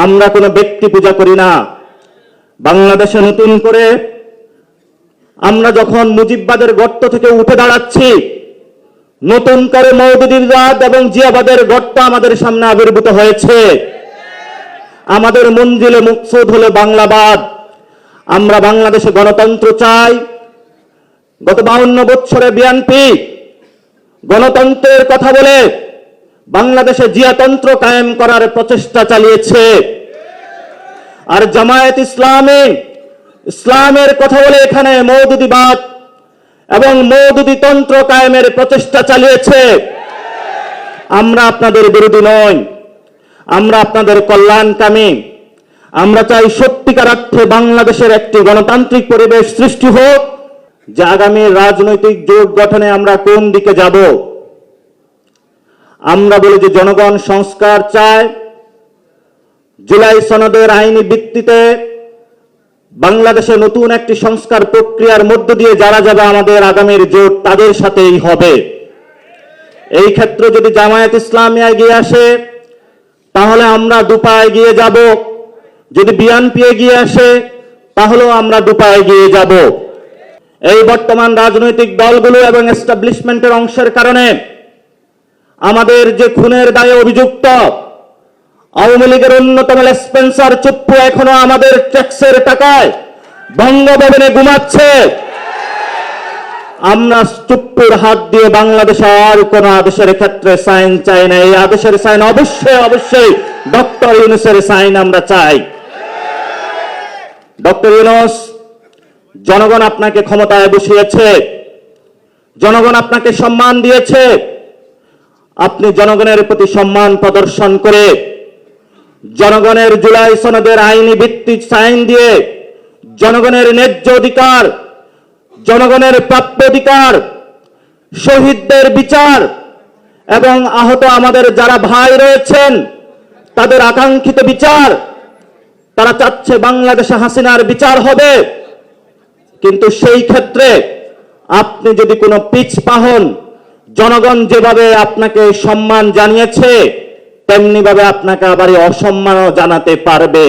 আমরা কোনো ব্যক্তি পূজা করি না। বাংলাদেশে নতুন করে আমরা যখন মুজিববাদের গর্ত থেকে উঠে দাঁড়াচ্ছি, নতুন করে মওদুদিবাদ এবং জিয়াবাদের গর্ত আমাদের সামনে আবির্ভূত হয়েছে। আমাদের মঞ্জিলে মুকসুদ হলো বাংলাবাদ। আমরা বাংলাদেশে গণতন্ত্র চাই। গত 52 বছরে বিএনপি গণতন্ত্রের কথা বলে বাংলাদেশে জিয়াতন্ত্র কায়েম করার প্রচেষ্টা চালিয়েছে। আর জামায়াত ইসলামী ইসলামের কথা বলে এখানে মওদুদিবাদ এবং মওদুদি তন্ত্র কায়েমের প্রচেষ্টা চালিয়েছে। আমরা আপনাদের বিরোধী নই, আমরা আপনাদের কল্যাণকামী। আমরা চাই সত্যিকার অর্থে বাংলাদেশের একটি গণতান্ত্রিক পরিবেশ সৃষ্টি হোক, যে আগামী রাজনৈতিক জোট গঠনে আমরা কোন দিকে যাব। আমরা বলি যে জনগণ সংস্কার চায়। জুলাই সনদের আইনি ভিত্তিতে বাংলাদেশে নতুন একটি সংস্কার প্রক্রিয়ার মধ্য দিয়ে যারা যাবে আমাদের আগামীর জোট, তাদের সাথেই হবে। এই ক্ষেত্রে যদি জামায়াত ইসলামী এগিয়ে আসে তাহলে আমরা দুপা এগিয়ে যাব, যদি বিএনপি এগিয়ে আসে তাহলেও আমরা দুপা এগিয়ে যাব। এই বর্তমান রাজনৈতিক দলগুলো এবং এস্টাবলিশমেন্টের অংশের কারণে আমাদের যে খুনের দায়ে অভিযুক্ত আওয়ামী লীগের অন্যতম স্পেন্সার চুপ্পু এখনো আমাদের ট্যাক্সের টাকায় বঙ্গভবনে ঘুমাচ্ছে। আমরা চুপ্পুর হাত দিয়ে বাংলাদেশে আর কোন আদেশের ক্ষেত্রে সাইন চাই না। এই আদেশের সাইন অবশ্যই ডক্টর ইউনূসের সাইন আমরা চাই। ডক্টর ইউনূস, জনগণ আপনাকে ক্ষমতায় বসিয়েছে, জনগণ আপনাকে সম্মান দিয়েছে। আপনি জনগণের প্রতি সম্মান প্রদর্শন করে জনগণের জুলাই সনদের আইনি ভিত্তিক সাইন দিয়ে জনগণের ন্যায্য অধিকার, জনগণের প্রাপ্য অধিকার, শহীদদের বিচার এবং আহত আমাদের যারা ভাই রয়েছেন তাদের আকাঙ্ক্ষিত বিচার, তারা চাচ্ছে বাংলাদেশে হাসিনার বিচার হবে। কিন্তু সেই ক্ষেত্রে আপনি যদি কোনো পিছ পা হন, জনগণ যেভাবে আপনাকে সম্মান জানিয়েছে তেমনি ভাবে আপনাকে আবার অসম্মানও জানাতে পারবে।